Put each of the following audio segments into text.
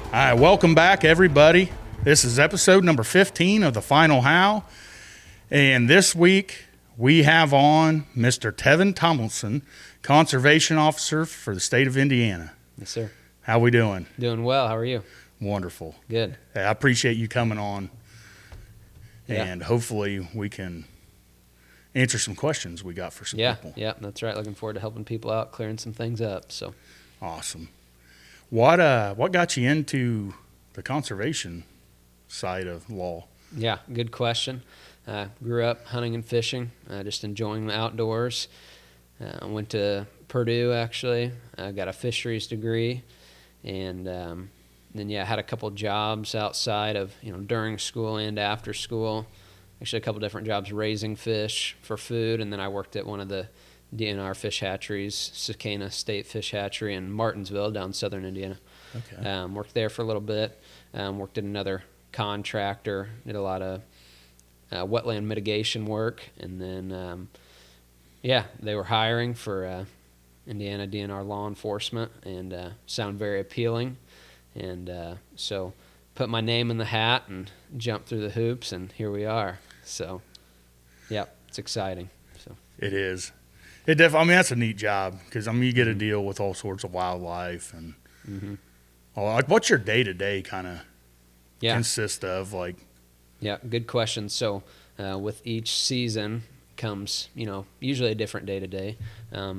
All right, welcome back, everybody. This is episode number 15 of The Final How. And this week, we have on Mr. Tevin Tomlinson, Conservation Officer for the state of Indiana. Yes, sir. How we doing? Doing well. How are you? Wonderful. Good. Hey, I appreciate you coming on. Yeah. And hopefully we can answer some questions we got for some people. Yeah, that's right. Looking forward to helping people out, clearing some things up. So Awesome. What got you into the conservation side of law? yeah, good question. Grew up hunting and fishing, just enjoying the outdoors. Went to Purdue, actually. Got a fisheries degree. And then, had a couple jobs outside of, during school and after school. Actually, a couple different jobs raising fish for food. And then I worked at one of the DNR fish hatcheries, Sakana State Fish Hatchery in Martinsville, down southern Indiana. Okay. Worked there for a little bit. Worked at another contractor, did a lot of wetland mitigation work. And then, they were hiring for Indiana DNR law enforcement and sound very appealing. And so put my name in the hat and jumped through the hoops, and here we are. So, it's exciting. So It is. That's a neat job because you get to deal with all sorts of wildlife and what's your day to day kind of consist of like? Yeah, good question. So with each season comes usually a different day to day.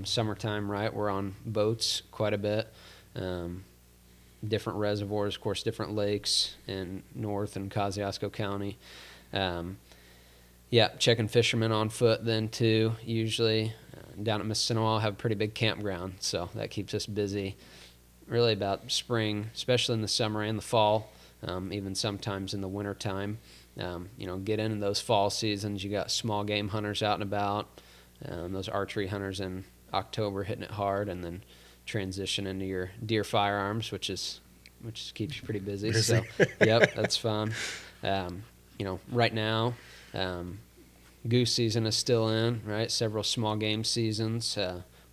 Summertime, right? We're on boats quite a bit. Different reservoirs, of course, different lakes in North and Kosciuszko County. Checking fishermen on foot then too, usually. Down at Mississinawa, have a pretty big campground, so that keeps us busy. Really about spring, especially in the summer and the fall, even sometimes in the winter time. Get into those fall seasons. You got small game hunters out and about, those archery hunters in October hitting it hard, and then transition into your deer firearms, which keeps you pretty busy. So, that's fun. Right now, goose season is still in, right? Several small game seasons.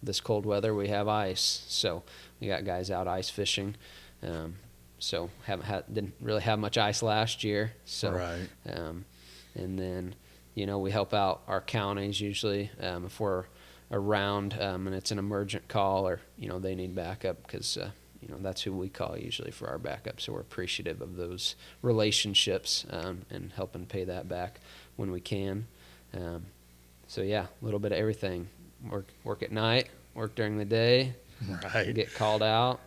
This cold weather, we have ice, so we got guys out ice fishing. So didn't really have much ice last year. So, right. And then, we help out our counties usually if we're around and it's an emergent call or, they need backup because, that's who we call usually for our backup. So we're appreciative of those relationships and helping pay that back when we can. A little bit of everything. Work at night, work during the day, right. Get called out,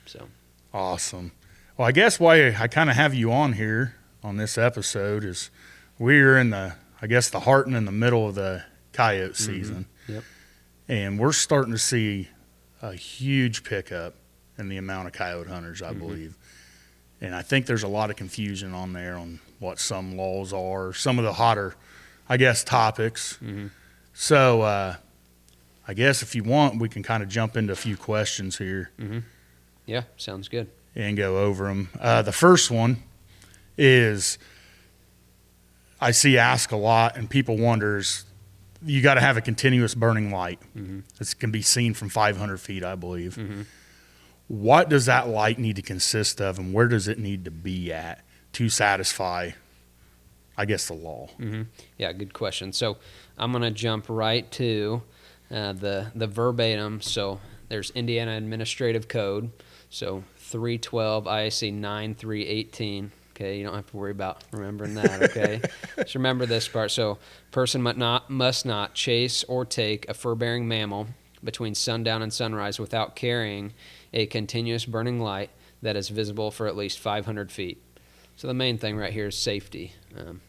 so. Awesome. Well, I guess why I kind of have you on here on this episode is we're in the heart and in the middle of the coyote season. Yep. And we're starting to see a huge pickup in the amount of coyote hunters, I believe. And I think there's a lot of confusion on there on what some laws are, some of the hotter, topics. So I guess if you want, we can kind of jump into a few questions here. Yeah, sounds good. And go over them. The first one is I see asked a lot, and people wonders, you got to have a continuous burning light. This can be seen from 500 feet, I believe. What does that light need to consist of, and where does it need to be at to satisfy, the law? Yeah, good question. So I'm going to jump right to the verbatim. So there's Indiana Administrative Code, so 312 ISC 9318. Okay, you don't have to worry about remembering that, okay? Just remember this part. So, person must not chase or take a fur-bearing mammal between sundown and sunrise without carrying a continuous burning light that is visible for at least 500 feet. So the main thing right here is safety.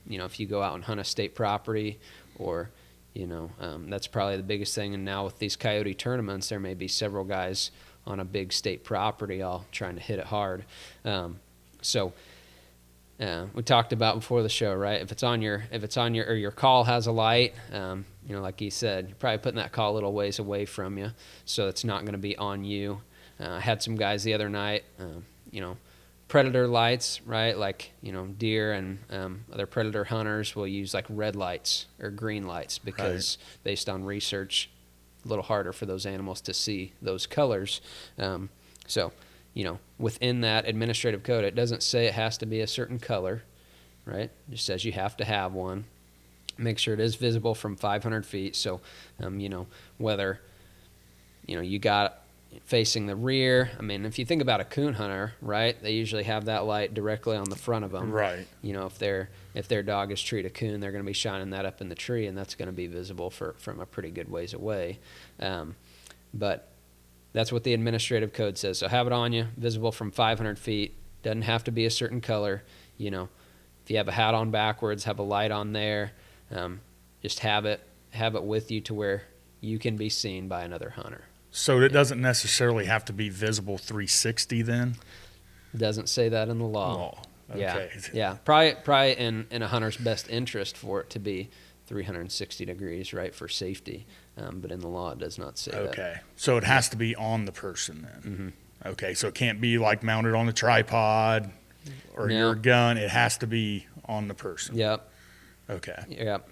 If you go out and hunt a state property or, that's probably the biggest thing. And now with these coyote tournaments, there may be several guys on a big state property all trying to hit it hard. We talked about before the show, right? If it's on your or your call has a light, like he said, you're probably putting that call a little ways away from you, so it's not going to be on you. I had some guys the other night, predator lights, right? Like, deer and other predator hunters will use like red lights or green lights because based on research, a little harder for those animals to see those colors. within that administrative code, it doesn't say it has to be a certain color, right? It just says you have to have one. Make sure it is visible from 500 feet. So, whether, you got facing the rear. I mean, if you think about a coon hunter, right, they usually have that light directly on the front of them. Right. If their dog is treed a coon, they're going to be shining that up in the tree, and that's going to be visible from a pretty good ways away. But that's what the administrative code says. So have it on you, visible from 500 feet. Doesn't have to be a certain color. If you have a hat on backwards, have a light on there. Just have it with you to where you can be seen by another hunter. So it doesn't necessarily have to be visible 360 then? Doesn't say that in the law. Okay. Yeah. Probably in a hunter's best interest for it to be 360 degrees, right, for safety. But in the law, it does not say that. Okay. So it has to be on the person then. Mm-hmm. Okay. So it can't be like mounted on the tripod or your gun. It has to be on the person. Yep. Okay. Yep.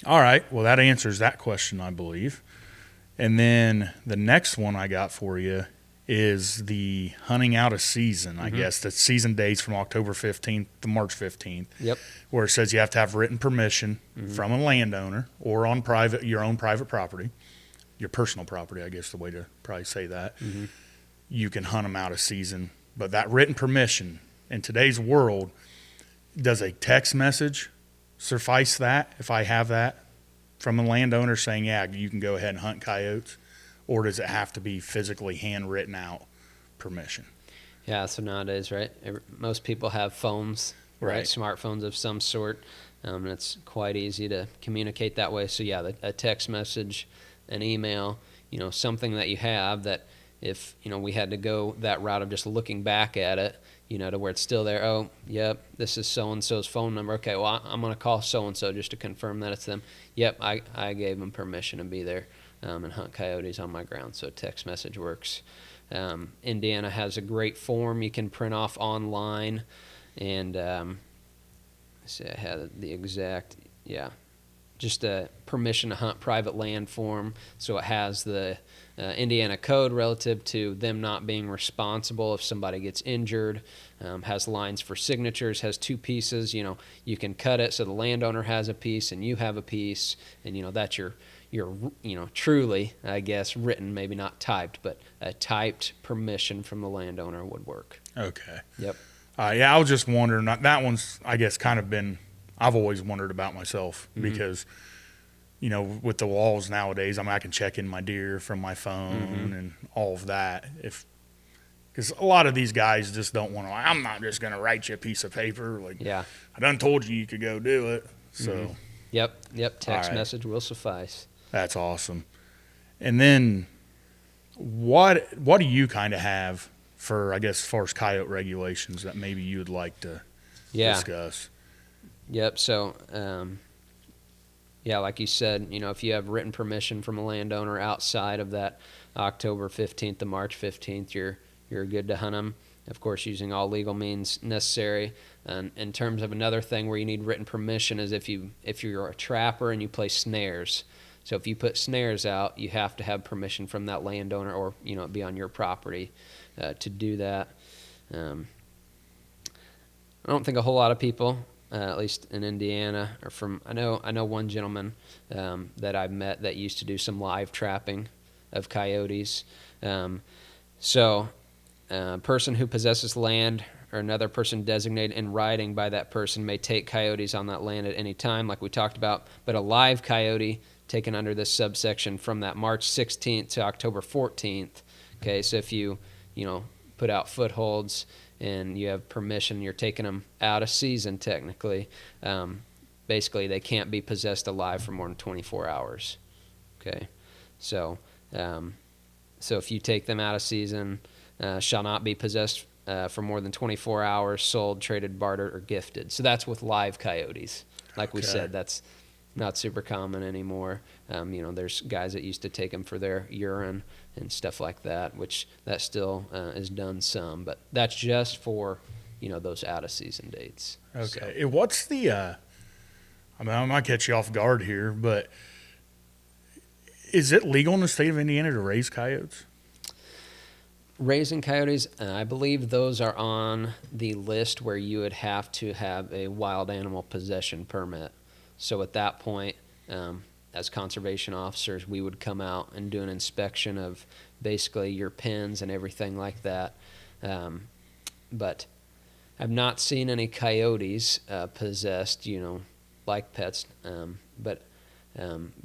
All right. Well, that answers that question, I believe. And then the next one I got for you is the hunting out of season, I guess. The season days from October 15th to March 15th. Yep. Where it says you have to have written permission from a landowner or on your own private property, your personal property, I guess the way to probably say that. You can hunt them out of season. But that written permission in today's world, does a text message suffice that if I have that from a landowner saying, yeah, you can go ahead and hunt coyotes? Or does it have to be physically handwritten out permission? Yeah, so nowadays, right, most people have phones, right? Smartphones of some sort, and it's quite easy to communicate that way. So, yeah, a text message, an email, something that you have that if, we had to go that route of just looking back at it, to where it's still there. Oh, yep, this is so-and-so's phone number. Okay, well, I'm going to call so-and-so just to confirm that it's them. Yep, I gave them permission to be there and hunt coyotes on my ground, so a text message works. Indiana has a great form you can print off online, and let's see, I had the exact, just a permission to hunt private land form, so it has the Indiana code relative to them not being responsible if somebody gets injured, has lines for signatures, has two pieces. You can cut it so the landowner has a piece and you have a piece, and that's your truly, I guess, written, maybe not typed, but a typed permission from the landowner would work. Okay. Yep. I was just wondering, that one's, I guess, kind of been, I've always wondered about myself because with the laws nowadays, I can check in my deer from my phone and all of that. Because a lot of these guys just don't want to, I'm not just going to write you a piece of paper. I done told you could go do it. So. Yep. Text message will suffice. That's awesome. And then what do you kind of have for, I guess, as far as coyote regulations that maybe you would like to discuss? Yep. So, like you said, if you have written permission from a landowner outside of that October 15th to March 15th, you're good to hunt them. Of course, using all legal means necessary. And in terms of another thing where you need written permission is if you're a trapper and you place snares. So if you put snares out, you have to have permission from that landowner or be on your property to do that. I don't think a whole lot of people, at least in Indiana, or I know one gentleman that I've met that used to do some live trapping of coyotes. So a person who possesses land or another person designated in writing by that person may take coyotes on that land at any time, like we talked about. But a live coyote taken under this subsection from that March 16th to October 14th. Okay, so if you put out footholds and you have permission, you're taking them out of season technically. Basically, they can't be possessed alive for more than 24 hours. Okay, so if you take them out of season, shall not be possessed for more than 24 hours, sold, traded, bartered, or gifted. So that's with live coyotes. Like we said, that's not super common anymore. There's guys that used to take them for their urine and stuff like that, which that still is done some, but that's just for those out of season dates. Okay. So. What's the I might catch you off guard here, but is it legal in the state of Indiana to raise coyotes? Raising coyotes, I believe those are on the list where you would have to have a wild animal possession permit. So at that point, as conservation officers, we would come out and do an inspection of basically your pens and everything like that. But I've not seen any coyotes possessed, like pets. But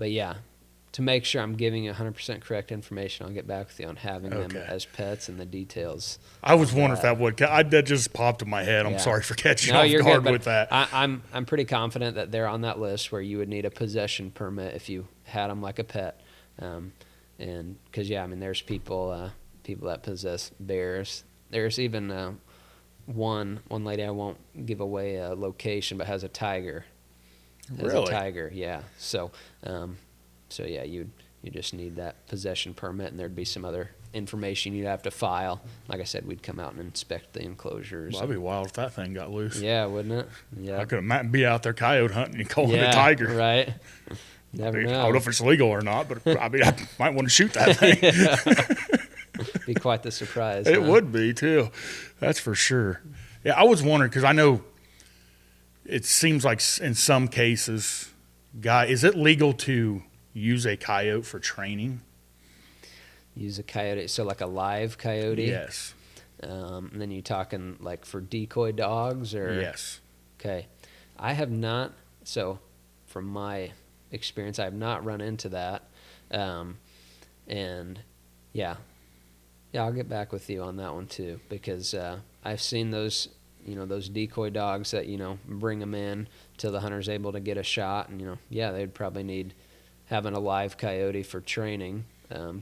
yeah, to make sure I'm giving you 100% correct information, I'll get back with you on having them as pets and the details. I was wondering if that would. That just popped in my head. I'm sorry for catching you off guard with that. I'm pretty confident that they're on that list where you would need a possession permit if you had them like a pet. And because there's people that possess bears. There's even one lady, I won't give away a location, but has a tiger. Really? A tiger, yeah. So yeah, you just need that possession permit, and there'd be some other information you'd have to file. Like I said, we'd come out and inspect the enclosures. Well, that'd be wild if that thing got loose. Yeah, wouldn't it? Yeah. I could be out there coyote hunting and calling it a tiger. Right. Never know. I don't know if it's legal or not, but I might want to shoot that thing. Be quite the surprise. It would be too. That's for sure. Yeah, I was wondering because I know it seems like in some cases, is it legal to use a coyote for training? Use a coyote, so like a live coyote? Yes. And then you talking like for decoy dogs or? Yes. Okay. I have not, so from my experience, I have not run into that. And yeah, I'll get back with you on that one too, because I've seen those, those decoy dogs that, bring them in till the hunter's able to get a shot. And, they'd probably need having a live coyote for training.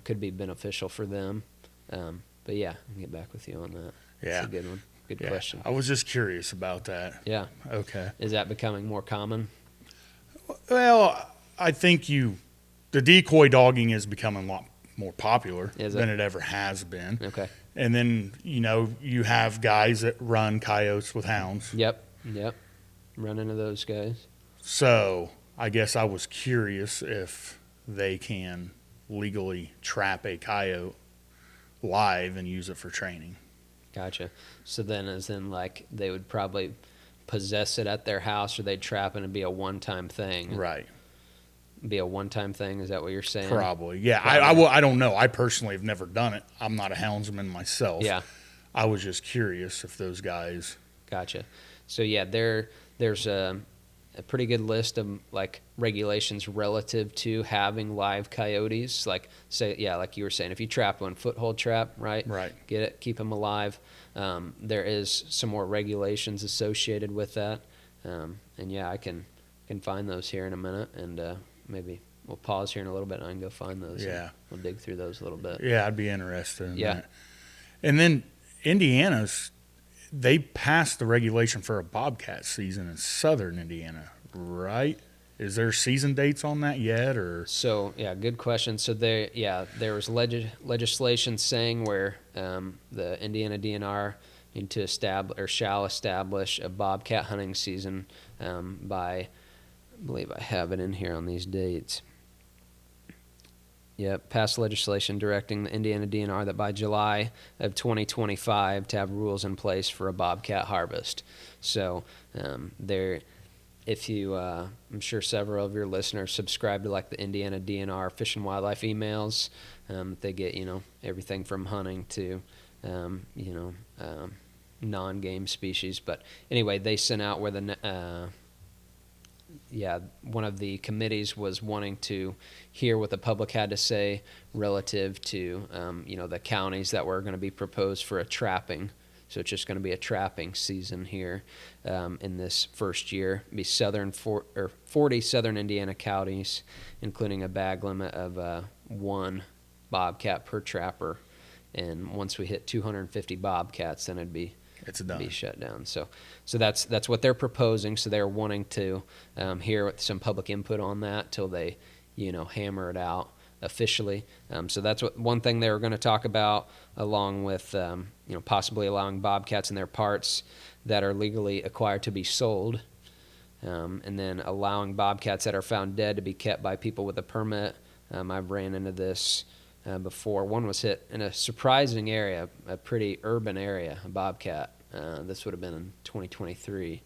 Could be beneficial for them. But yeah, I'll get back with you on that. Yeah. That's a good one. Good question. I was just curious about that. Yeah. Okay. Is that becoming more common? Well, I think the decoy dogging is becoming a lot more popular than it ever has been. Okay. And then, you have guys that run coyotes with hounds. Yep. Run into those guys. So I guess I was curious if they can legally trap a coyote live and use it for training. Gotcha. So then as in like they would probably possess it at their house, or they'd trap it and be a one-time thing. Right. Be a one-time thing, is that what you're saying? Probably. Yeah. I don't know. I personally have never done it. I'm not a houndsman myself. Yeah. I was just curious if those guys. Gotcha. So yeah, there's a pretty good list of like regulations relative to having live coyotes. Like like you were saying, if you trap one, foothold trap, right? Right. Get it, keep them alive. There is some more regulations associated with that. And yeah, I can find those here in a minute, and maybe we'll pause here in a little bit and I can go find those. Yeah. We'll dig through those a little bit. Yeah, I'd be interested in Yeah. that. And then they passed the regulation for a bobcat season in southern Indiana, right? Is there season dates on that yet, or? So yeah, good question. So there was legislation saying where the Indiana DNR need to establish or shall establish a bobcat hunting season by, I believe I have it in here on these dates. Yep, passed legislation directing the Indiana DNR that by July of 2025 to have rules in place for a bobcat harvest. So if you, I'm sure several of your listeners subscribe to like the Indiana DNR Fish and Wildlife emails. They get, everything from hunting to, non-game species. But anyway, they sent out where one of the committees was wanting to hear what the public had to say relative to, the counties that were going to be proposed for a trapping. So it's just going to be a trapping season here in this first year. It'll be 40 southern Indiana counties, including a bag limit of 1 bobcat per trapper. And once we hit 250 bobcats, then it'd be shut down. So that's what they're proposing. So they're wanting to hear some public input on that till they, hammer it out officially. So that's one thing they were going to talk about, along with possibly allowing bobcats and their parts that are legally acquired to be sold, and then allowing bobcats that are found dead to be kept by people with a permit. I've ran into this before. One was hit in a surprising area, a pretty urban area, a bobcat. This would have been in 2023,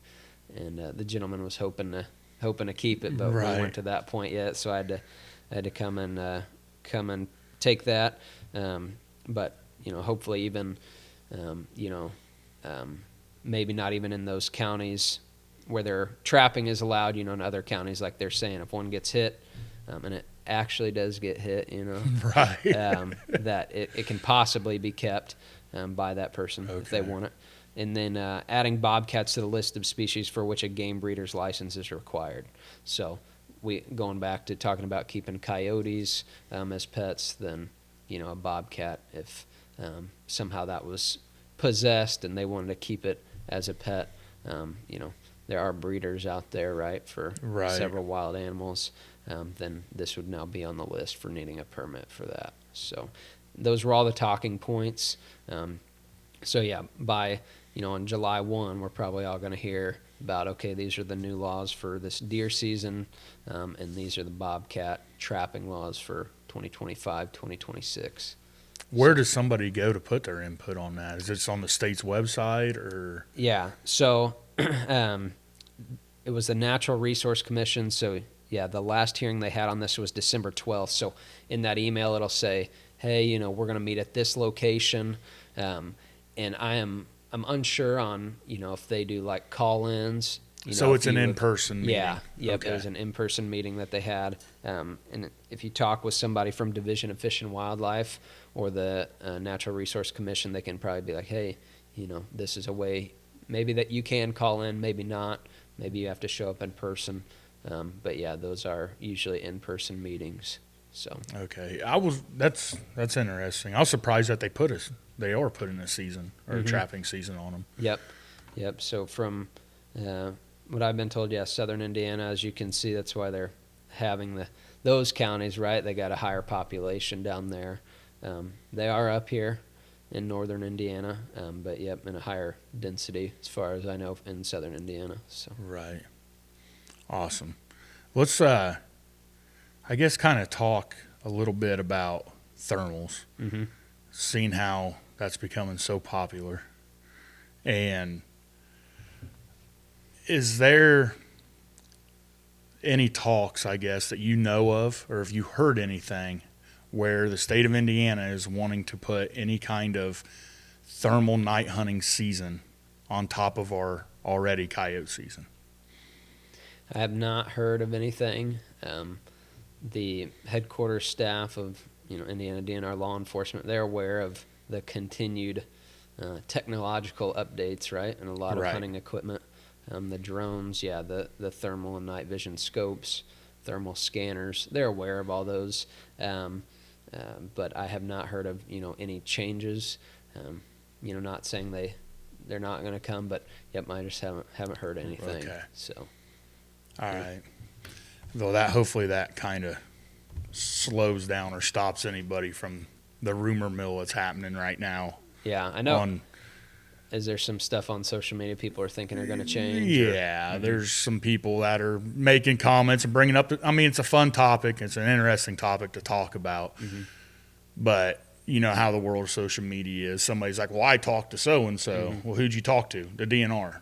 and the gentleman was hoping to keep it, but we weren't to that point yet. So I had to come and take that. But hopefully even maybe not even in those counties where their trapping is allowed. In other counties, like they're saying, if one gets hit, and it actually does get hit, right, that it can possibly be kept by that person if they want it. And then adding bobcats to the list of species for which a game breeder's license is required. So going back to talking about keeping coyotes as pets, then a bobcat, if somehow that was possessed and they wanted to keep it as a pet, there are breeders out there, right, for several wild animals. Then this would now be on the list for needing a permit for that. So those were all the talking points. So yeah, by on July 1, we're probably all going to hear about, okay, these are the new laws for this deer season, and these are the bobcat trapping laws for 2025, 2026. Where does somebody go to put their input on that? Is it on the state's website or? Yeah, so it was the Natural Resource Commission. So yeah, the last hearing they had on this was December 12th. So in that email, it'll say, hey, we're going to meet at this location. And I'm unsure on, if they do like call-ins. So it's an in-person meeting. Yeah. Yep. Okay. It was an in-person meeting that they had. And if you talk with somebody from Division of Fish and Wildlife or the Natural Resource Commission, they can probably be like, hey, this is a way maybe that you can call in, maybe not. Maybe you have to show up in person. But yeah, those are usually in-person meetings. So okay, that's interesting. I was surprised that they are putting a season or a trapping season on them. Yep. So from what I've been told, southern Indiana, as you can see, that's why they're having those counties, right? They got a higher population down there. They are up here in northern Indiana, but yep, in a higher density as far as I know in southern Indiana. So right, awesome. Let's I guess kind of talk a little bit about thermals, seeing how that's becoming so popular. And is there any talks, I guess, that you know of, or have you heard anything where the state of Indiana is wanting to put any kind of thermal night hunting season on top of our already coyote season? I have not heard of anything. The headquarters staff of Indiana DNR law enforcement, they're aware of the continued technological updates, right, and a lot of hunting equipment. The drones, the thermal and night vision scopes, thermal scanners, they're aware of all those. But I have not heard of any changes. Not saying they're not going to come, but yep, I just haven't heard anything. Okay. So, all right. Though hopefully that kind of slows down or stops anybody from the rumor mill that's happening right now. Yeah, I know. Is there some stuff on social media people are thinking are going to change? Yeah, there's some people that are making comments and bringing up. It's a fun topic. It's an interesting topic to talk about. But you know how the world of social media is. Somebody's like, well, I talked to so-and-so. Well, who'd you talk to? The DNR.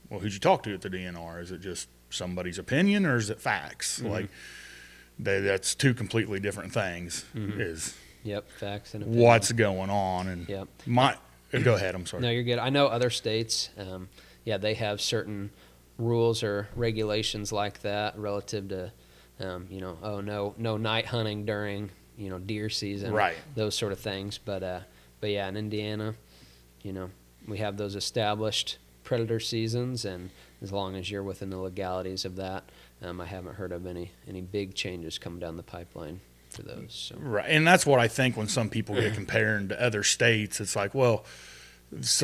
Well, who'd you talk to at the DNR? Is it just somebody's opinion or is it facts? Like, that's two completely different things. Yep, facts and opinion. What's going on? And go ahead. I'm sorry. No, you're good. I know other states, they have certain rules or regulations like that relative to, no night hunting during, deer season, right? Those sort of things. But yeah, in Indiana, we have those established predator seasons, and as long as you're within the legalities of that, I haven't heard of any big changes coming down the pipeline for those. So. Right, and that's what I think when some people get comparing to other states. It's like, well,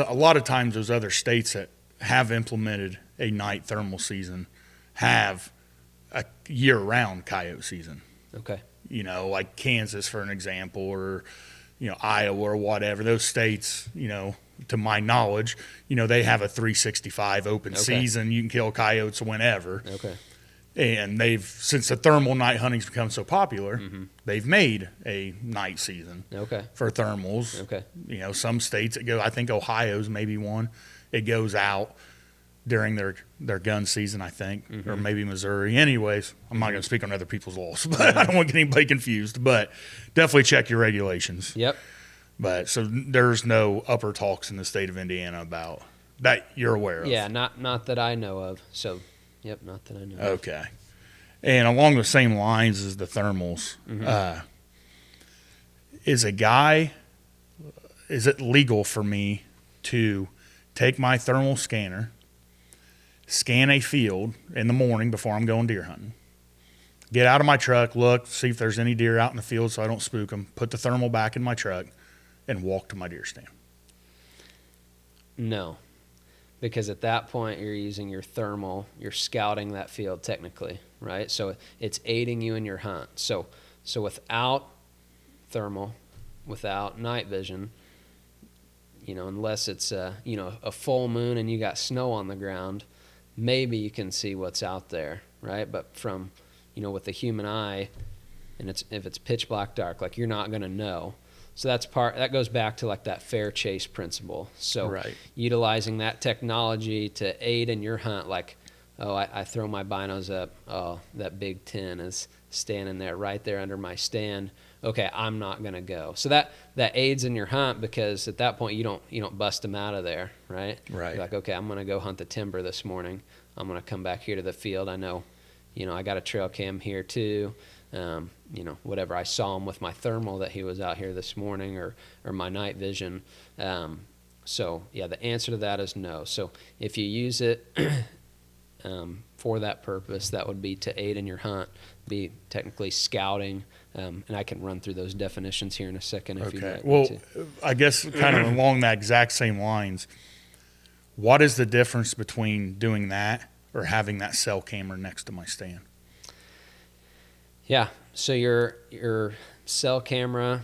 a lot of times those other states that have implemented a night thermal season have a year-round coyote season. Okay. Like Kansas, for an example, or Iowa or whatever. Those states, to my knowledge, they have a 365 open season. You can kill coyotes whenever. Okay. And since the thermal night hunting's become so popular, they've made a night season for thermals. Okay. You know, some states I think Ohio's maybe one. It goes out during their gun season, I think, or maybe Missouri. Anyways, I'm not going to speak on other people's laws, but I don't want to get anybody confused. But definitely check your regulations. Yep. But so there's no upper talks in the state of Indiana about that you're aware of. Yeah, not that I know of. So, yep, not that I know of. Okay. And along the same lines as the thermals, is it legal for me to take my thermal scanner, scan a field in the morning before I'm going deer hunting, get out of my truck, look, see if there's any deer out in the field so I don't spook them, put the thermal back in my truck, and walk to my deer stand? No, because at that point you're using your thermal, you're scouting that field technically, right? So it's aiding you in your hunt. So without thermal, without night vision, you know, unless it's a full moon and you got snow on the ground, maybe you can see what's out there, right? But from, with the human eye, and if it's pitch black dark, like, you're not going to know. So that goes back to like that fair chase principle. So utilizing that technology to aid in your hunt, like, I throw my binos up, that big 10 is standing there right there under my stand. Okay, I'm not going to go. So that aids in your hunt, because at that point you don't bust them out of there, right? Right. You're like, okay, I'm going to go hunt the timber this morning. I'm going to come back here to the field. I know, I got a trail cam here too. Whatever. I saw him with my thermal that he was out here this morning, or my night vision. So yeah, the answer to that is no. So if you use it for that purpose, that would be to aid in your hunt, be technically scouting. And I can run through those definitions here in a second if you'd like me to. I guess kind of along that exact same lines, what is the difference between doing that or having that cell camera next to my stand? Yeah, so your cell camera,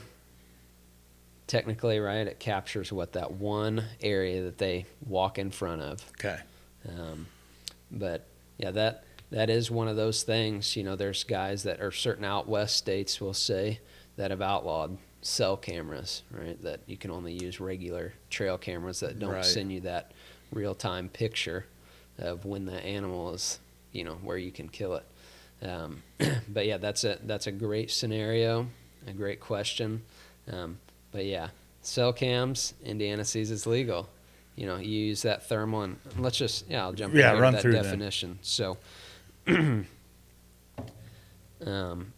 technically, right, it captures that one area that they walk in front of. Okay. But yeah, that is one of those things. There's guys that are certain out west states, we'll say, that have outlawed cell cameras, right? That you can only use regular trail cameras that don't send you that real-time picture of when the animal is, where you can kill it. But yeah, that's a great scenario, a great question. But yeah, cell cams, Indiana sees it's legal. You use that thermal, and let's just, I'll jump into that definition. So, and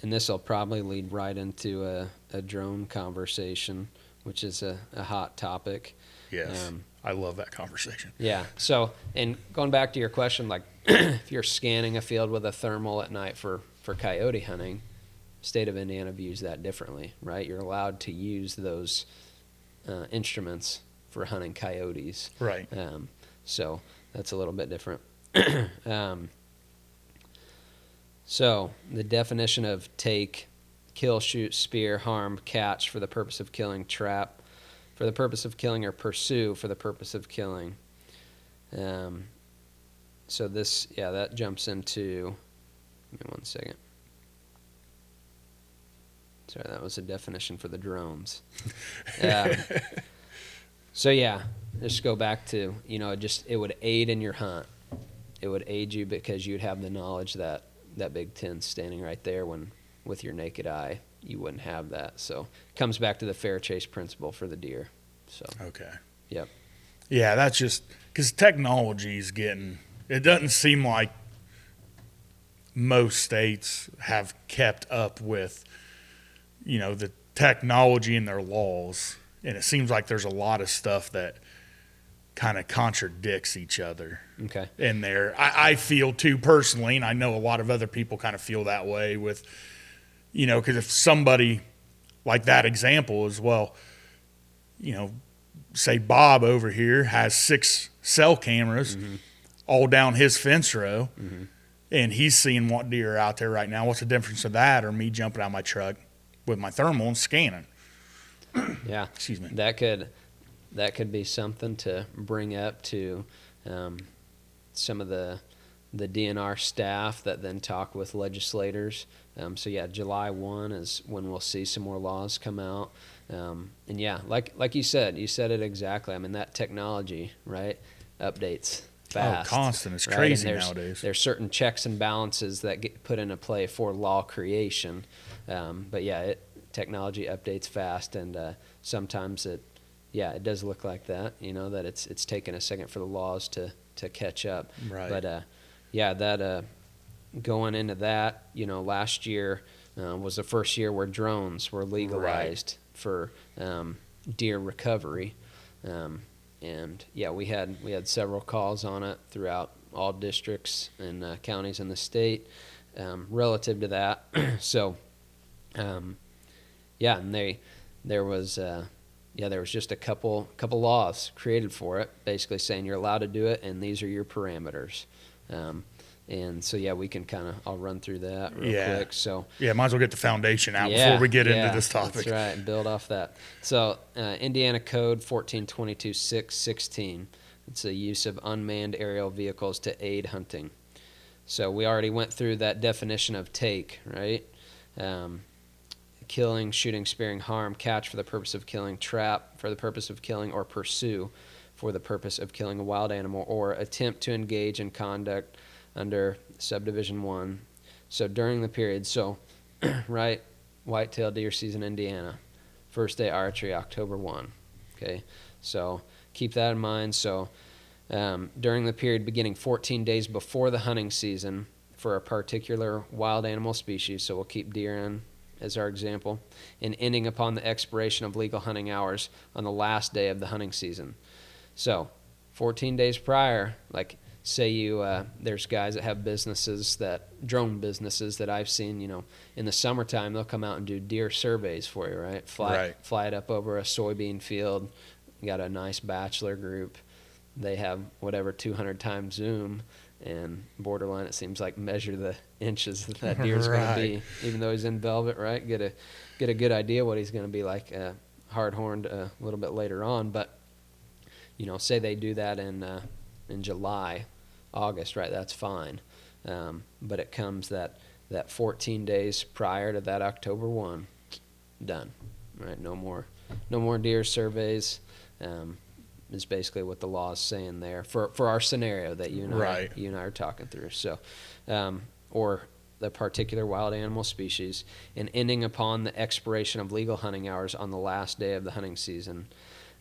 this will probably lead right into a drone conversation, which is a hot topic. Yes, I love that conversation. Yeah. So, and going back to your question, like, if you're scanning a field with a thermal at night for coyote hunting, state of Indiana views that differently, right? You're allowed to use those instruments for hunting coyotes. Right. So that's a little bit different. So the definition of take, kill, shoot, spear, harm, catch for the purpose of killing, trap for the purpose of killing, or pursue for the purpose of killing. So this, that jumps into, give me one second. Sorry, that was a definition for the drones. So yeah, just go back to, it would aid in your hunt. It would aid you because you'd have the knowledge that big 10's standing right there, when with your naked eye you wouldn't have that. So it comes back to the fair chase principle for the deer. So okay. Yep. Yeah, that's just because technology is it doesn't seem like most states have kept up with, the technology and their laws. And it seems like there's a lot of stuff that kind of contradicts each other in there. I feel too personally, and I know a lot of other people kind of feel that way with, because if somebody like that example is, well, say Bob over here has 6 cell cameras all down his fence row, and he's seeing what deer are out there right now. What's the difference of that or me jumping out of my truck with my thermal and scanning? Yeah. Excuse me. That could be something to bring up to some of the the DNR staff that then talk with legislators. So yeah, July 1 is when we'll see some more laws come out. And yeah, like you said it exactly. I mean, that technology, right, updates fast. Oh, constant. It's right? crazy And nowadays. There's certain checks and balances that get put into play for law creation. But yeah, technology updates fast, and sometimes it does look like that. That it's taken a second for the laws to catch up. Right. But that going into that, last year was the first year where drones were legalized for deer recovery. And yeah, we had several calls on it throughout all districts and counties in the state relative to that. So, yeah, and there was just a couple laws created for it, basically saying you're allowed to do it, and these are your parameters. And so yeah, we can I'll run through that real quick. So yeah, might as well get the foundation out before we get into this topic. That's right, and build off that. So Indiana Code 1422.6.16. It's the use of unmanned aerial vehicles to aid hunting. So we already went through that definition of take, right? Killing, shooting, spearing, harm, catch for the purpose of killing, trap for the purpose of killing, or pursue for the purpose of killing a wild animal, or attempt to engage in conduct under subdivision 1. So during the period, right, whitetail deer season, Indiana, first day archery, October 1. Okay, so keep that in mind. So during the period beginning 14 days before the hunting season for a particular wild animal species, so we'll keep deer in as our example, and ending upon the expiration of legal hunting hours on the last day of the hunting season. So 14 days prior, like say there's guys that have drone businesses that I've seen, in the summertime, they'll come out and do deer surveys for you, right? Fly it up over a soybean field. You got a nice bachelor group. They have 200 times zoom, and borderline, it seems like, measure the inches that deer's going to be, even though he's in velvet, right? Get a good idea what he's going to be like, hard-horned a little bit later on. But, say they do that in July, August, right? That's fine. But it comes that 14 days prior to that October 1, done, right? No more deer surveys. Is basically what the law is saying there for our scenario that you and I are talking through. So, or the particular wild animal species, and ending upon the expiration of legal hunting hours on the last day of the hunting season.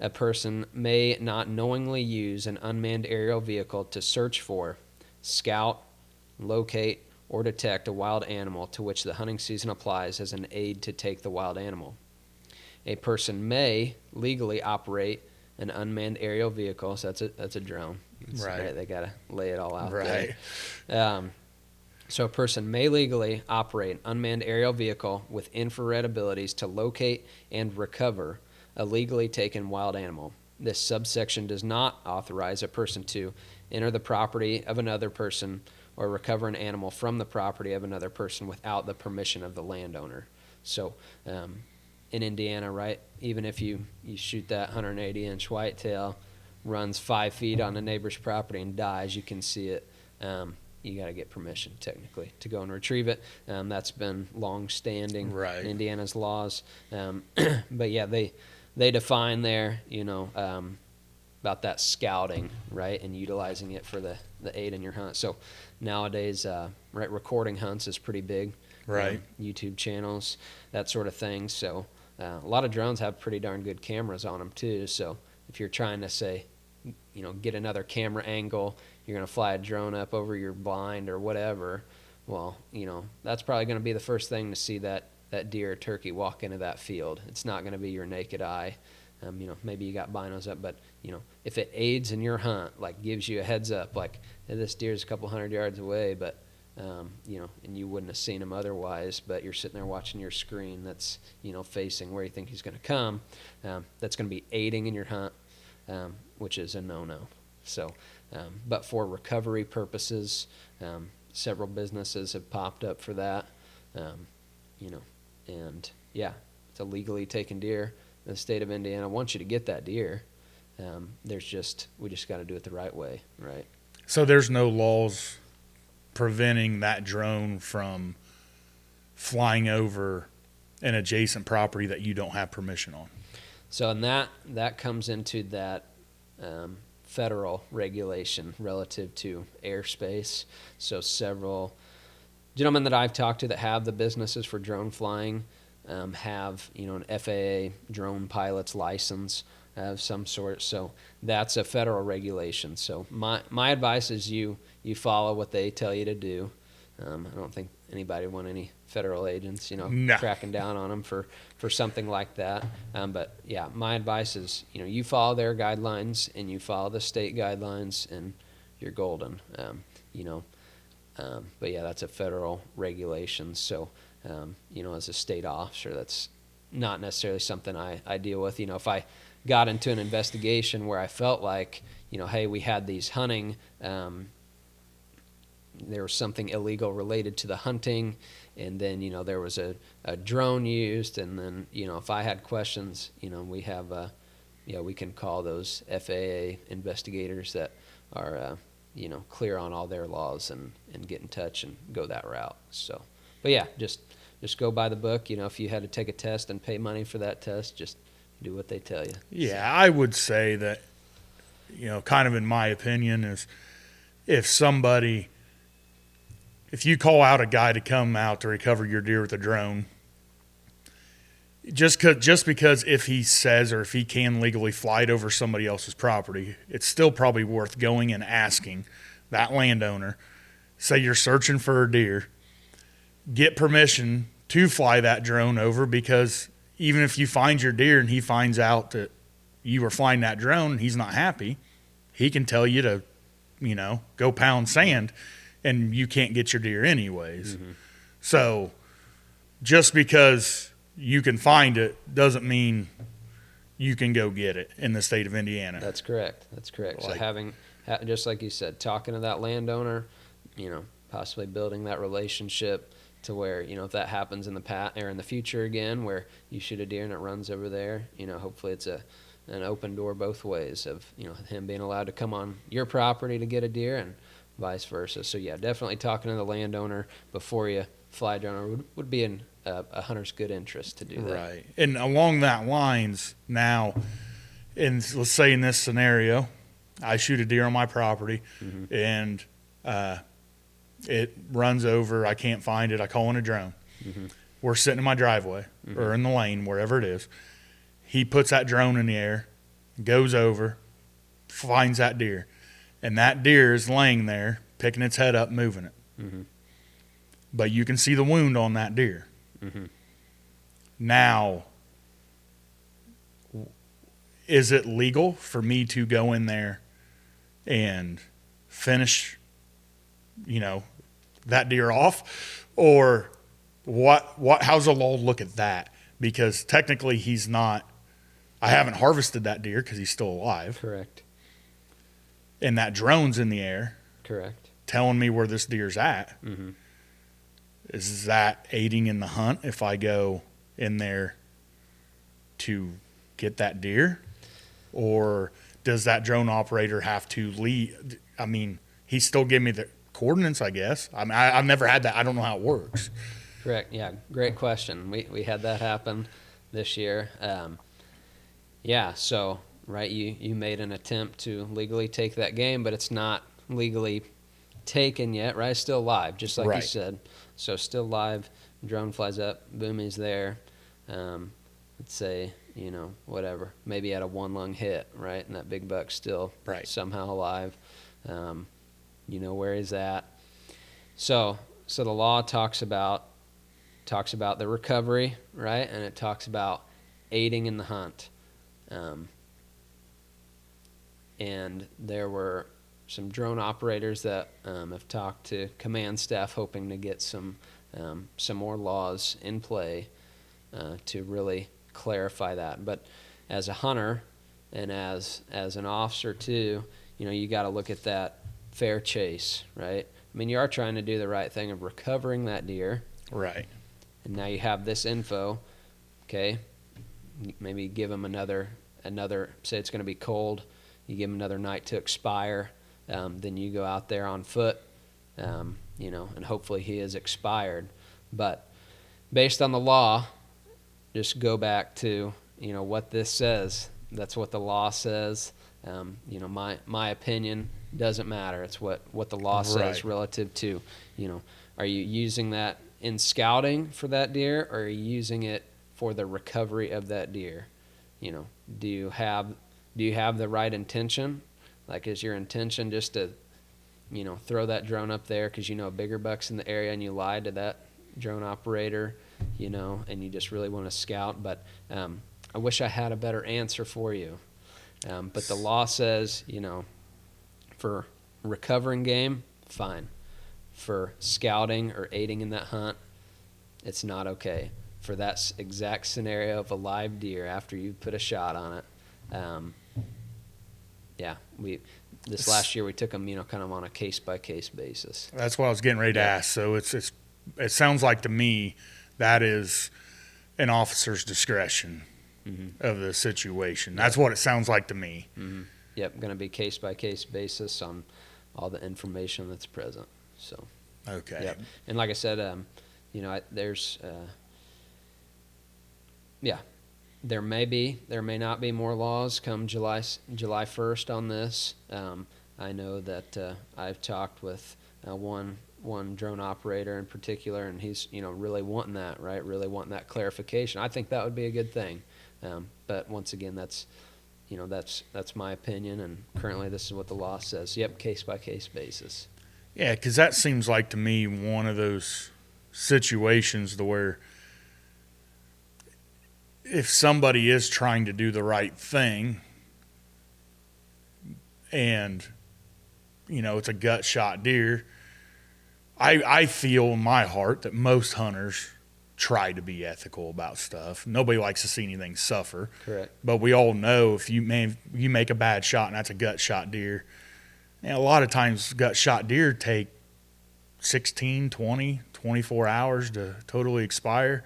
A person may not knowingly use an unmanned aerial vehicle to search for, scout, locate, or detect a wild animal to which the hunting season applies as an aid to take the wild animal. A person may legally operate an unmanned aerial vehicle, so that's a drone. Right. They got to lay it all out there. So a person may legally operate an unmanned aerial vehicle with infrared abilities to locate and recover a legally taken wild animal. This subsection does not authorize a person to enter the property of another person or recover an animal from the property of another person without the permission of the landowner. So in Indiana, right, even if you shoot that 180-inch whitetail, runs 5 feet on a neighbor's property and dies, you can see it. You got to get permission, technically, to go and retrieve it. That's been long-standing in Indiana's laws. But yeah, they define there, about that scouting, right, and utilizing it for the aid in your hunt. So nowadays, recording hunts is pretty big. Right. YouTube channels, that sort of thing. So a lot of drones have pretty darn good cameras on them too. So if you're trying to say, get another camera angle, you're going to fly a drone up over your blind or whatever. Well, that's probably going to be the first thing to see that deer or turkey walk into that field. It's not going to be your naked eye. Maybe you got binos up, but if it aids in your hunt, like gives you a heads up, like hey, this deer's a couple 100 yards away, but and you wouldn't have seen him otherwise, but you're sitting there watching your screen that's, facing where you think he's going to come. That's going to be aiding in your hunt, which is a no-no. So, but for recovery purposes, several businesses have popped up for that, and yeah, it's a legally taken deer in the state of Indiana. Wants you to get that deer. We just got to do it the right way, right? So there's no laws preventing that drone from flying over an adjacent property that you don't have permission on. So, and that comes into that federal regulation relative to airspace. So several gentlemen that I've talked to that have the businesses for drone flying have, an FAA drone pilot's license of some sort. So that's a federal regulation. So my advice is you follow what they tell you to do. I don't think anybody want any federal agents, No. cracking down on them for something like that. But yeah, my advice is, you follow their guidelines and you follow the state guidelines and you're golden. But yeah, that's a federal regulation. So, as a state officer, that's not necessarily something I deal with. If I got into an investigation where I felt like, hey, we had these hunting, there was something illegal related to the hunting, and then, there was a drone used, and then, if I had questions, we have, we can call those FAA investigators that are, clear on all their laws and get in touch and go that route. So, but yeah, just go by the book. If you had to take a test and pay money for that test, just do what they tell you. Yeah, I would say that, kind of in my opinion, is if you call out a guy to come out to recover your deer with a drone, just because if he says or if he can legally fly it over somebody else's property, it's still probably worth going and asking that landowner, say you're searching for a deer, get permission to fly that drone over, because even if you find your deer and he finds out that you were flying that drone and he's not happy, he can tell you to, go pound sand, and you can't get your deer anyways. Mm-hmm. So just because you can find it doesn't mean you can go get it in the state of Indiana. That's correct. So just like you said, talking to that landowner, possibly building that relationship to where, if that happens in the past or in the future again, where you shoot a deer and it runs over there, hopefully it's an open door both ways of, him being allowed to come on your property to get a deer and vice versa. So yeah, definitely talking to the landowner before you fly a drone would be in a hunter's good interest to do that. Right. And along that lines now, let's say in this scenario, I shoot a deer on my property, mm-hmm. and it runs over, I can't find it, I call in a drone. Mm-hmm. We're sitting in my driveway, mm-hmm. or in the lane, wherever it is. He puts that drone in the air, goes over, finds that deer, and that deer is laying there, picking its head up, moving it. Mm-hmm. But you can see the wound on that deer. Mm-hmm. Now, is it legal for me to go in there and finish, that deer off? Or how's the law look at that? Because technically I haven't harvested that deer because he's still alive. Correct. And that drone's in the air. Correct. Telling me where this deer's at. Mm-hmm. Is that aiding in the hunt if I go in there to get that deer? Or does that drone operator have to leave? I mean, he still give me the coordinates, I guess. I mean, I've never had that. I don't know how it works. Correct. Yeah, great question. We had that happen this year. So, right, you made an attempt to legally take that game, but it's not legally taken yet, right? It's still live, just like right. you said. So still live, drone flies up, boom, he's there. Let's say, whatever, maybe at a one lung hit, right? And that big buck's still right. somehow alive. Where he's at. So the law talks about the recovery, right? And it talks about aiding in the hunt. And there were some drone operators that have talked to command staff hoping to get some more laws in play to really clarify that. But as a hunter and as an officer too, you got to look at that fair chase, right? I mean, you are trying to do the right thing of recovering that deer. Right. And now you have this info, okay? Maybe give them another, say it's going to be cold, you give them another night to expire. Then you go out there on foot, and hopefully he is expired. But based on the law, just go back to, what this says. That's what the law says. My opinion doesn't matter. It's what the law says relative to, are you using that in scouting for that deer, or are you using it for the recovery of that deer? Do you have the right intention? Like, is your intention just to, throw that drone up there because bigger buck's in the area and you lied to that drone operator, and you just really want to scout? But I wish I had a better answer for you. But the law says, for recovering game, fine. For scouting or aiding in that hunt, it's not okay. For that exact scenario of a live deer after you put a shot on it, this last year we took them, kind of on a case-by-case basis. That's what I was getting ready to ask. So it sounds like to me that is an officer's discretion of the situation. That's what it sounds like to me. Yep, going to be case-by-case basis on all the information that's present. So. Okay. Yep. And like I said, there may not be more laws come July 1st on this. I know that I've talked with one drone operator in particular, and he's really wanting that, right? Really wanting that clarification. I think that would be a good thing. But once again, that's my opinion, and currently this is what the law says. Yep, case by case basis. Yeah, because that seems like to me one of those situations to where if somebody is trying to do the right thing and, it's a gut shot deer, I feel in my heart that most hunters try to be ethical about stuff. Nobody likes to see anything suffer. Correct. But we all know if you make a bad shot and that's a gut shot deer, a lot of times gut shot deer take 16, 20, 24 hours to totally expire.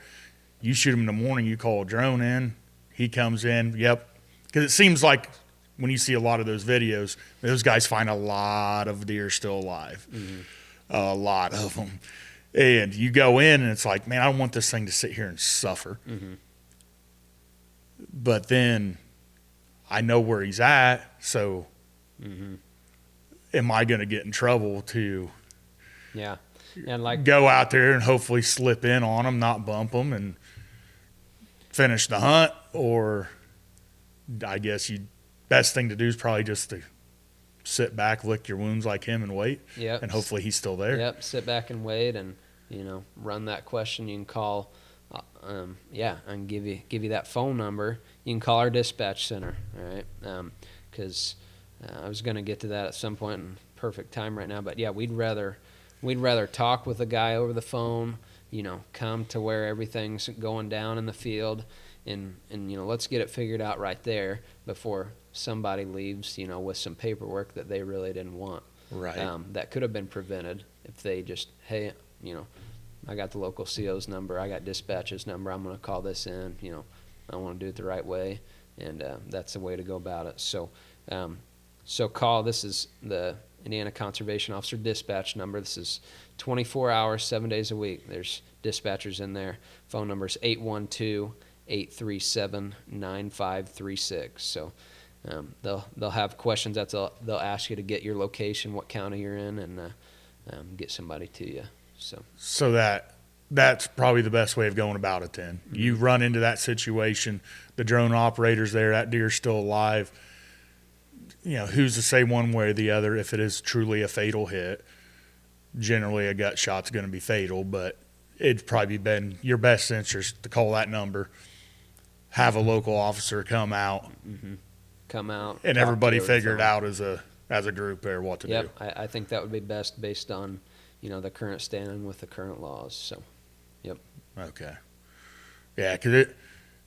You shoot him in the morning, you call a drone in, he comes in, yep. Because it seems like when you see a lot of those videos, those guys find a lot of deer still alive. A lot of them. And you go in and it's like, man, I don't want this thing to sit here and suffer. But then I know where he's at, so am I going to get in trouble to and go out there and hopefully slip in on him, not bump him, and finish the hunt? Or I guess best thing to do is probably just to sit back, lick your wounds like him, and wait. Yep. And hopefully he's still there. Yep. Sit back and wait, and run that question. You can call, and give you that phone number. You can call our dispatch center. All right, because I was going to get to that at some point in perfect time right now. But yeah, we'd rather talk with a guy over the phone. Come to where everything's going down in the field, and let's get it figured out right there before somebody leaves, with some paperwork that they really didn't want. Right. That could have been prevented if they just, hey, I got the local CO's number, I got dispatch's number, I'm going to call this in, I want to do it the right way, and that's the way to go about it. So call, this is the Indiana Conservation Officer dispatch number. This is 24 hours, 7 days a week. There's dispatchers in there. Phone number is 812-837-9536. So they'll have questions that they'll ask you to get your location, what county you're in, and get somebody to you. So that's probably the best way of going about it then. You run into that situation, the drone operator's there, that deer's still alive. Who's to say one way or the other if it is truly a fatal hit? Generally, a gut shot's going to be fatal, but it'd probably been your best interest to call that number, have a local officer come out, and everybody figure it out as a group there what to do. Yep, I think that would be best based on the current standing with the current laws. So, yep. Okay. Yeah, because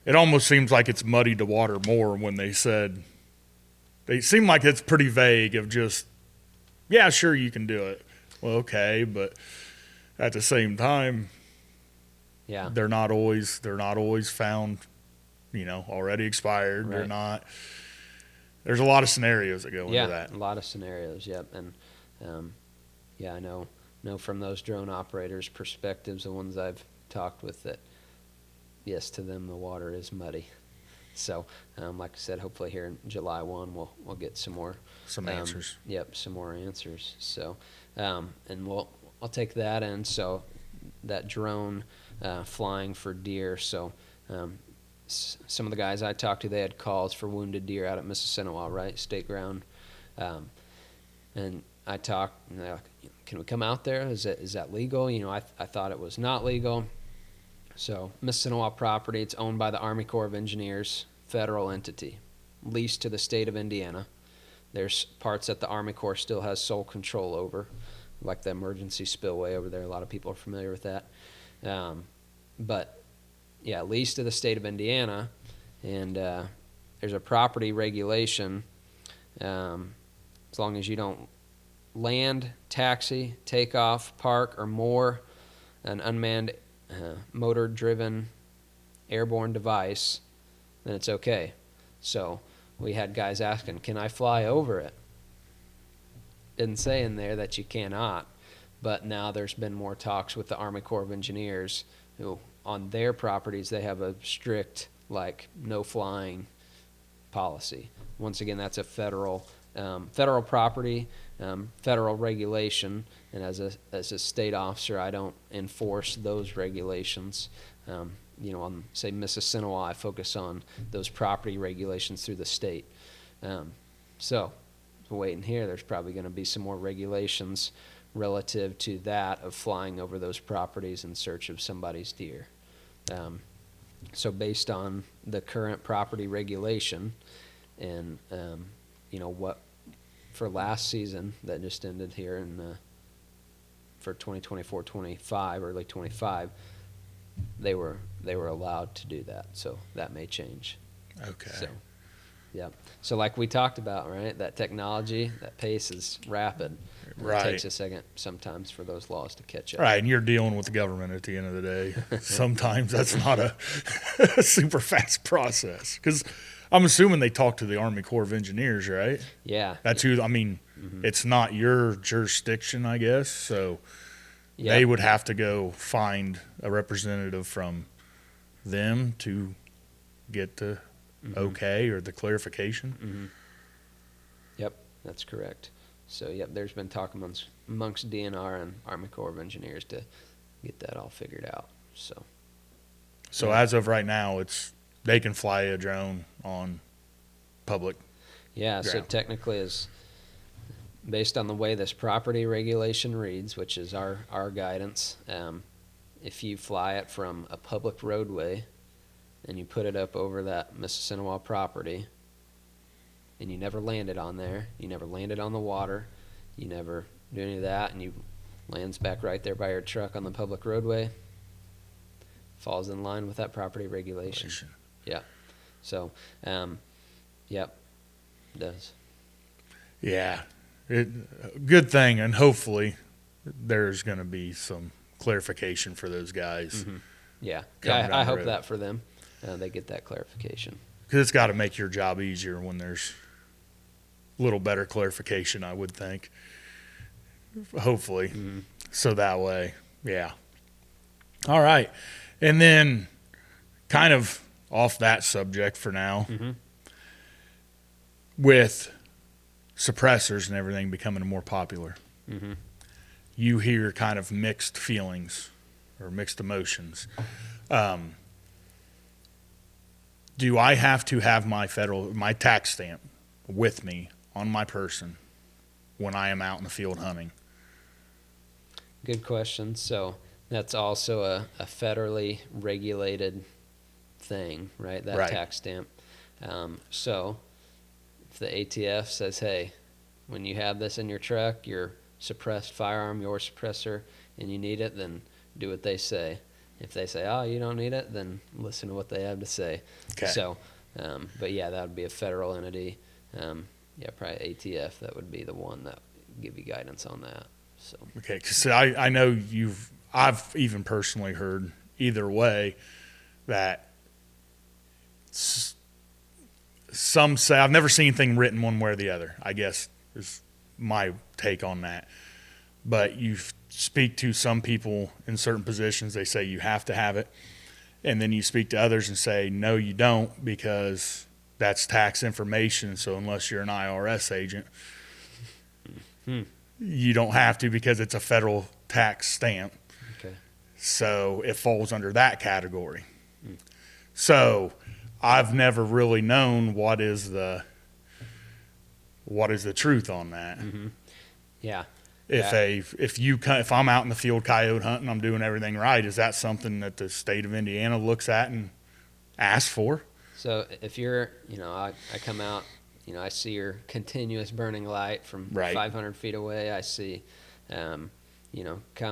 it almost seems like it's muddied the water more when they said. They seem like it's pretty vague of just, yeah, sure, you can do it. Well, okay, but at the same time, they're not always found, already expired. Right. They're not. There's a lot of scenarios that go into that. A lot of scenarios. Yep, and I know know from those drone operators' perspectives, the ones I've talked with, that yes, to them the water is muddy. So, like I said, hopefully here in July 1, we'll get some more answers. Yep, some more answers. So, and I'll take that in. So, that drone flying for deer. So, some of the guys I talked to, they had calls for wounded deer out at Mississinawa, right, state ground, and I talked, and they're like, can we come out there? Is that legal? I thought it was not legal. So Mississinawa property, it's owned by the Army Corps of Engineers, federal entity, leased to the state of Indiana. There's parts that the Army Corps still has sole control over, like the emergency spillway over there. A lot of people are familiar with that. But yeah, leased to the state of Indiana, and there's a property regulation. As long as you don't land, taxi, take off, park, or moor an unmanned motor-driven airborne device, then it's okay. So we had guys asking, can I fly over it? Didn't say in there that you cannot, but now there's been more talks with the Army Corps of Engineers, who on their properties they have a strict, like, no flying policy. Once again, that's a federal property, federal regulation, and as a state officer, I don't enforce those regulations. On, say, Mississinawa, I focus on those property regulations through the state. So, waiting here, there's probably going to be some more regulations relative to that of flying over those properties in search of somebody's deer. So based on the current property regulation and, what for last season that just ended here in for 2024-25, early 25, they were allowed to do that. So that may change. Okay. So, yeah. So like we talked about, right, that technology, that pace is rapid. Right. It takes a second sometimes for those laws to catch up. Right, and you're dealing with the government at the end of the day. Sometimes that's not a super fast process. Because I'm assuming they talk to the Army Corps of Engineers, right? Yeah. That's who, It's not your jurisdiction, I guess. So they would have to go find a representative from them to get the okay or the clarification. Yep, that's correct. So, there's been talk amongst DNR and Army Corps of Engineers to get that all figured out. So as of right now, they can fly a drone on public ground. So technically, is based on the way this property regulation reads, which is our guidance, if you fly it from a public roadway and you put it up over that Mississinawa property, and you never landed on there, you never landed on the water, you never do any of that, and you lands back right there by your truck on the public roadway, falls in line with that property regulation. Yeah. So, does. Yeah. Good thing, and hopefully there's going to be some clarification for those guys. I hope that for them, they get that clarification. Because it's got to make your job easier when there's a little better clarification, I would think. Hopefully. So that way, yeah. All right. And then kind of off that subject for now, with suppressors and everything becoming more popular, you hear kind of mixed feelings or mixed emotions. Do I have to have my tax stamp with me on my person when I am out in the field hunting? Good question. So that's also a federally regulated thing, right? That tax stamp. So if the ATF says, hey, when you have this in your truck, your suppressed firearm, your suppressor, and you need it, then do what they say. If they say, oh, you don't need it, then listen to what they have to say. Okay. So, but yeah, that would be a federal entity. Probably ATF, that would be the one that would give you guidance on that. So. Okay, because I know I've even personally heard either way that some say, I've never seen anything written one way or the other, I guess is my take on that. But you've speak to some people in certain positions, they say you have to have it. And then you speak to others and say, no, you don't, because that's tax information. So unless you're an IRS agent, you don't have to because it's a federal tax stamp. Okay. So it falls under that category. So I've never really known what is the truth on that. Yeah. If I'm out in the field coyote hunting, I'm doing everything right, is that something that the state of Indiana looks at and asks for? So if you're, I come out, I see your continuous burning light from Right. 500 feet away. I see, come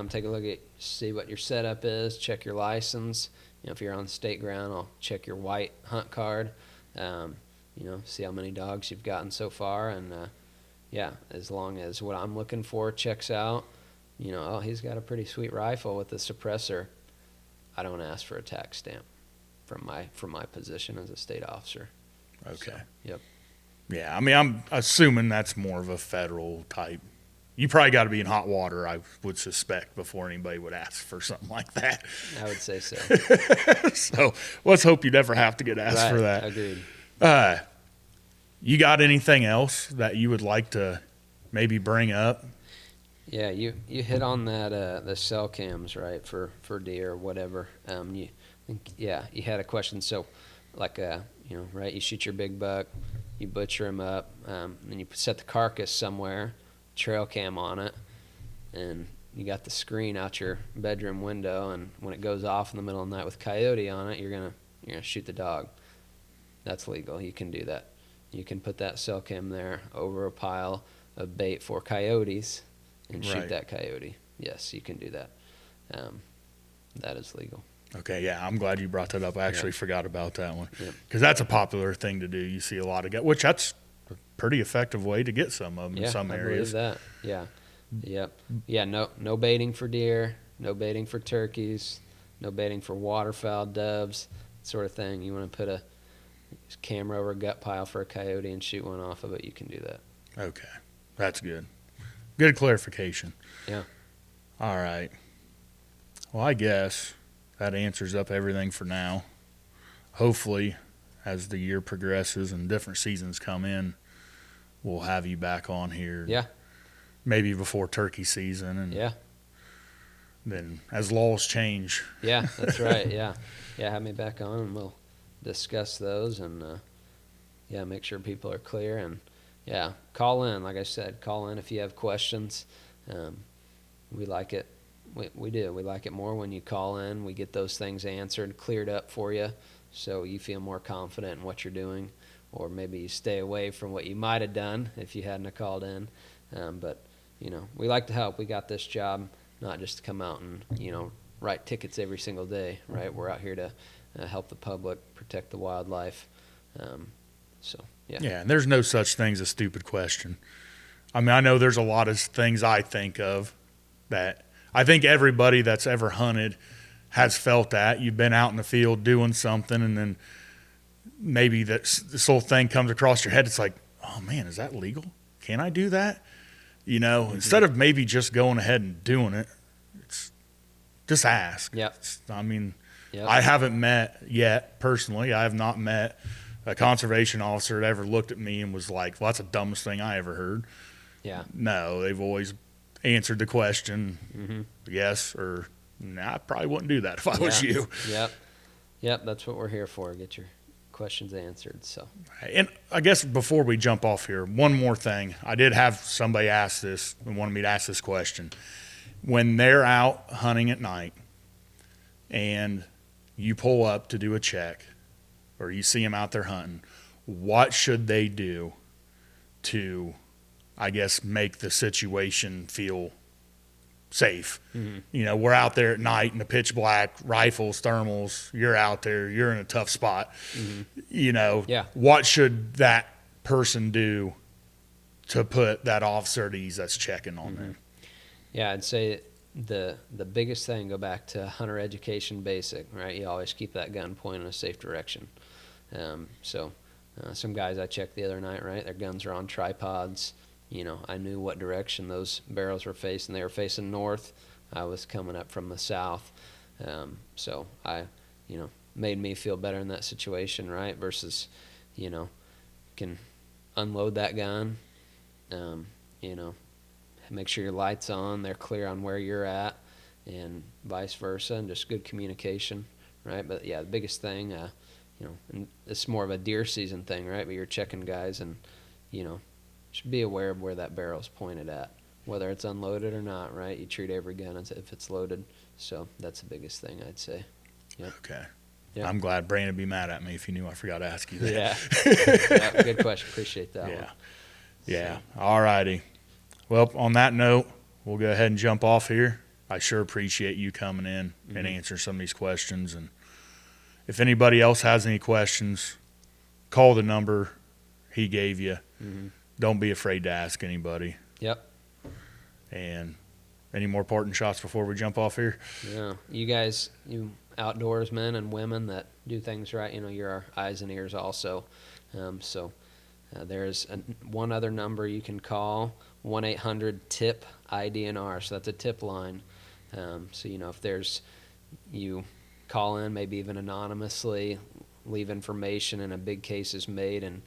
take a look at, see what your setup is, check your license. If you're on state ground, I'll check your white hunt card, see how many dogs you've gotten so far. And, as long as what I'm looking for checks out, he's got a pretty sweet rifle with a suppressor, I don't ask for a tax stamp from my position as a state officer. Okay. So, yep. Yeah, I mean, I'm assuming that's more of a federal type. You probably got to be in hot water, I would suspect, before anybody would ask for something like that. I would say so. So let's hope you never have to get asked for that. Agreed. You got anything else that you would like to maybe bring up? Yeah, you hit on that the cell cams, right, for deer or whatever. You had a question. So, like right, you shoot your big buck, you butcher him up, and you set the carcass somewhere, trail cam on it, and you got the screen out your bedroom window, and when it goes off in the middle of the night with coyote on it, you're gonna shoot the dog. That's legal. You can do that. You can put that cell cam there over a pile of bait for coyotes and shoot Right. that coyote. Yes, you can do that. That is legal. Okay, yeah, I'm glad you brought that up. I actually forgot about that one Yep. because that's a popular thing to do. You see a lot of guys, which that's a pretty effective way to get some of them in some areas. I believe that. Yeah. Yep. Yeah, no baiting for deer, no baiting for turkeys, no baiting for waterfowl, doves, sort of thing. You want to put a camera over a gut pile for a coyote and shoot one off of it, you can do that. Okay, that's good. Good clarification. Yeah. All right. Well, I guess that answers up everything for now. Hopefully, as the year progresses and different seasons come in, we'll have you back on here. Yeah. Maybe before turkey season, and Yeah. then as laws change. Yeah, that's right. Yeah. Yeah, have me back on and we'll discuss those and make sure people are clear, and call in. Like I said, call in if you have questions. We like it. We do. We like it more when you call in. We get those things answered, cleared up for you, so you feel more confident in what you're doing, or maybe you stay away from what you might have done if you hadn't have called in. But we like to help. We got this job not just to come out and write tickets every single day, right? We're out here to help the public, protect the wildlife. Yeah, and there's no such thing as a stupid question. I mean, I know there's a lot of things I think of that I think everybody that's ever hunted has felt that. You've been out in the field doing something, and then maybe this whole thing comes across your head. It's like, oh, man, is that legal? Can I do that? Instead of maybe just going ahead and doing it, just ask. Yep. Yep. I haven't met yet, personally, I have not met a conservation officer that ever looked at me and was like, well, that's the dumbest thing I ever heard. Yeah. No, they've always answered the question, yes, or nah, I probably wouldn't do that if I was you. Yep, that's what we're here for, get your questions answered. So, and I guess before we jump off here, one more thing. I did have somebody ask this and wanted me to ask this question. When they're out hunting at night and you pull up to do a check, or you see them out there hunting, what should they do to, I guess, make the situation feel safe? We're out there at night in the pitch black, rifles, thermals, you're out there, you're in a tough spot. What should that person do to put that officer at ease that's checking on them? Yeah, I'd say the biggest thing, go back to hunter education basic, right? You always keep that gun pointed in a safe direction. Some guys I checked the other night, right, their guns are on tripods. I knew what direction those barrels were facing. They were facing north. I was coming up from the south. So I, made me feel better in that situation, right? Versus, can unload that gun, make sure your light's on, they're clear on where you're at, and vice versa, and just good communication, right? But yeah, the biggest thing, and it's more of a deer season thing, right? But you're checking guys, and should be aware of where that barrel's pointed at, whether it's unloaded or not, right? You treat every gun as if it's loaded, so that's the biggest thing I'd say. Yep. Okay. Yep. I'm glad Brandon would be mad at me if he knew I forgot to ask you that. Yeah, good question. Appreciate that one. Yeah. All righty. Well, on that note, we'll go ahead and jump off here. I sure appreciate you coming in and answering some of these questions. And if anybody else has any questions, call the number he gave you. Don't be afraid to ask anybody. Yep. And any more parting shots before we jump off here? Yeah. You guys, you outdoorsmen and women that do things right, you're our eyes and ears also. There's one other number you can call, 1-800-TIP-IDNR. So that's a tip line. If you call in, maybe even anonymously, leave information and a big case is made and,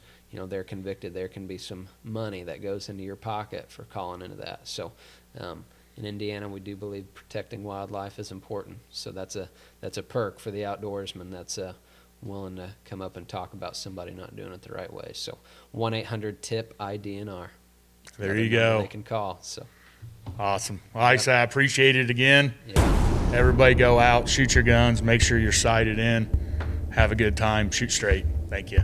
they're convicted, there can be some money that goes into your pocket for calling into that. So in Indiana, we do believe protecting wildlife is important. So that's a perk for the outdoorsman that's willing to come up and talk about somebody not doing it the right way. So 1-800-TIP-IDNR. There you go. They can call. So awesome. Well, like I said, I appreciate it again. Yeah. Everybody go out, shoot your guns, make sure you're sighted in, have a good time, shoot straight. Thank you.